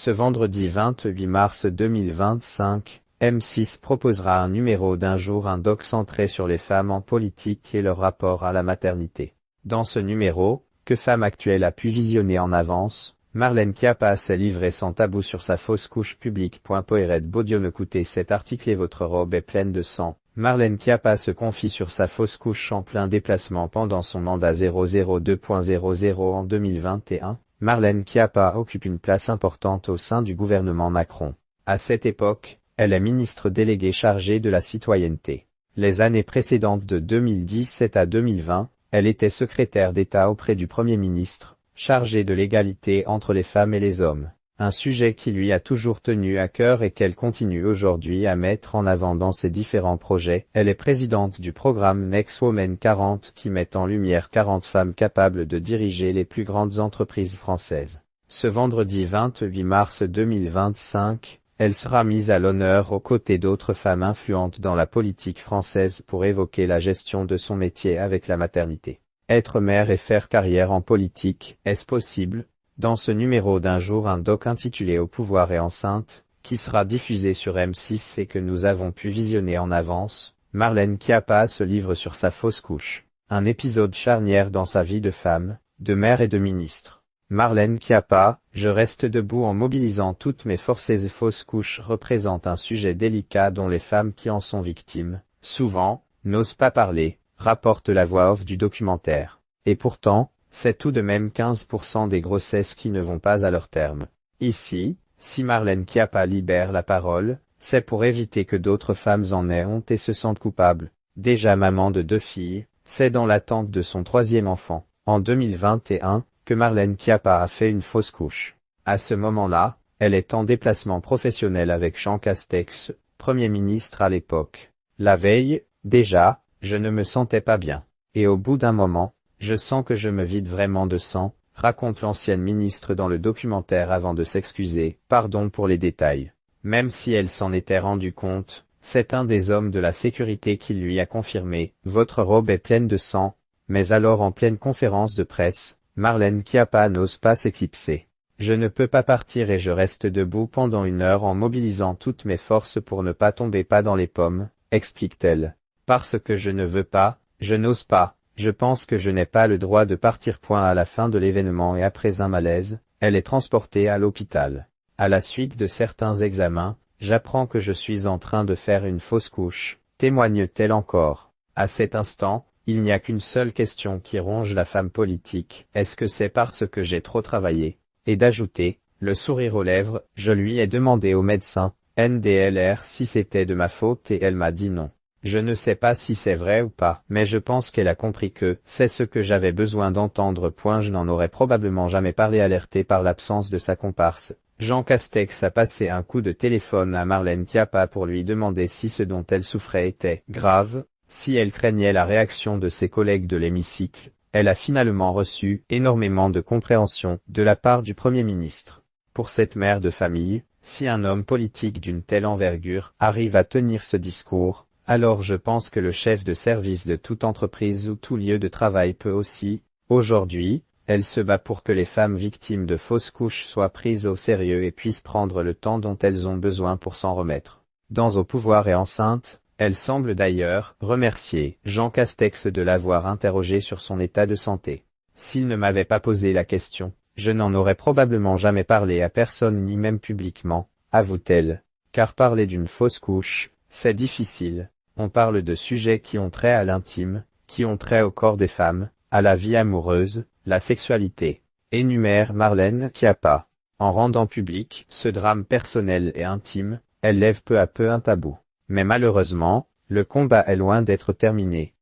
Ce vendredi 28 mars 2025, M6 proposera un numéro d'Un jour un doc centré sur les femmes en politique et leur rapport à la maternité. Dans ce numéro, que Femme Actuelle a pu visionner en avance, Marlène Schiappa s'est livrée sans tabou sur sa fausse couche publique. Poired Bodium. Écoutez cet article et votre robe est pleine de sang. Marlène Schiappa se confie sur sa fausse couche en plein déplacement pendant son mandat 002.00 en 2021. Marlène Schiappa occupe une place importante au sein du gouvernement Macron. À cette époque, elle est ministre déléguée chargée de la citoyenneté. Les années précédentes de 2017 à 2020, elle était secrétaire d'État auprès du Premier ministre, chargée de l'égalité entre les femmes et les hommes. Un sujet qui lui a toujours tenu à cœur et qu'elle continue aujourd'hui à mettre en avant dans ses différents projets. Elle est présidente du programme Next Women 40 qui met en lumière 40 femmes capables de diriger les plus grandes entreprises françaises. Ce vendredi 28 mars 2025, elle sera mise à l'honneur aux côtés d'autres femmes influentes dans la politique française pour évoquer la gestion de son métier avec la maternité. Être mère et faire carrière en politique, est-ce possible ? Dans ce numéro d'Un jour un doc intitulé Au pouvoir et enceinte, qui sera diffusé sur M6 et que nous avons pu visionner en avance, Marlène Schiappa se livre sur sa fausse couche. Un épisode charnière dans sa vie de femme, de mère et de ministre. Marlène Schiappa, je reste debout en mobilisant toutes mes forces et fausse couche représente un sujet délicat dont les femmes qui en sont victimes, souvent, n'osent pas parler, rapporte la voix off du documentaire. Et pourtant, c'est tout de même 15% des grossesses qui ne vont pas à leur terme. Ici, si Marlène Schiappa libère la parole, c'est pour éviter que d'autres femmes en aient honte et se sentent coupables. Déjà maman de 2 filles, c'est dans l'attente de son 3e enfant, en 2021, que Marlène Schiappa a fait une fausse couche. À ce moment-là, elle est en déplacement professionnel avec Jean Castex, Premier ministre à l'époque. La veille, déjà, je ne me sentais pas bien. Et au bout d'un moment, je sens que je me vide vraiment de sang, raconte l'ancienne ministre dans le documentaire avant de s'excuser, pardon pour les détails. Même si elle s'en était rendue compte, c'est un des hommes de la sécurité qui lui a confirmé « Votre robe est pleine de sang », mais alors en pleine conférence de presse, Marlène Schiappa n'ose pas s'éclipser. « Je ne peux pas partir et je reste debout pendant 1 heure en mobilisant toutes mes forces pour ne pas tomber pas dans les pommes », explique-t-elle. « Parce que je ne veux pas, je n'ose pas. Je pense que je n'ai pas le droit de partir. » À la fin de l'événement et après un malaise, elle est transportée à l'hôpital. À la suite de certains examens, j'apprends que je suis en train de faire une fausse couche, témoigne-t-elle encore. À cet instant, il n'y a qu'une seule question qui ronge la femme politique. Est-ce que c'est parce que j'ai trop travaillé? Et d'ajouter, le sourire aux lèvres, je lui ai demandé au médecin, NDLR, si c'était de ma faute et elle m'a dit non. Je ne sais pas si c'est vrai ou pas, mais je pense qu'elle a compris que c'est ce que j'avais besoin d'entendre. Je n'en aurais probablement jamais parlé. Alerté par l'absence de sa comparse, Jean Castex a passé un coup de téléphone à Marlène Schiappa pour lui demander si ce dont elle souffrait était grave, si elle craignait la réaction de ses collègues de l'hémicycle. Elle a finalement reçu énormément de compréhension de la part du Premier ministre. Pour cette mère de famille, si un homme politique d'une telle envergure arrive à tenir ce discours, alors je pense que le chef de service de toute entreprise ou tout lieu de travail peut aussi. Aujourd'hui, elle se bat pour que les femmes victimes de fausses couches soient prises au sérieux et puissent prendre le temps dont elles ont besoin pour s'en remettre. Dans Au pouvoir et enceinte, elle semble d'ailleurs remercier Jean Castex de l'avoir interrogée sur son état de santé. S'il ne m'avait pas posé la question, je n'en aurais probablement jamais parlé à personne ni même publiquement, avoue-t-elle. Car parler d'une fausse couche, c'est difficile. On parle de sujets qui ont trait à l'intime, qui ont trait au corps des femmes, à la vie amoureuse, la sexualité. Énumère Marlène Schiappa. En rendant public ce drame personnel et intime, elle lève peu à peu un tabou. Mais malheureusement, le combat est loin d'être terminé.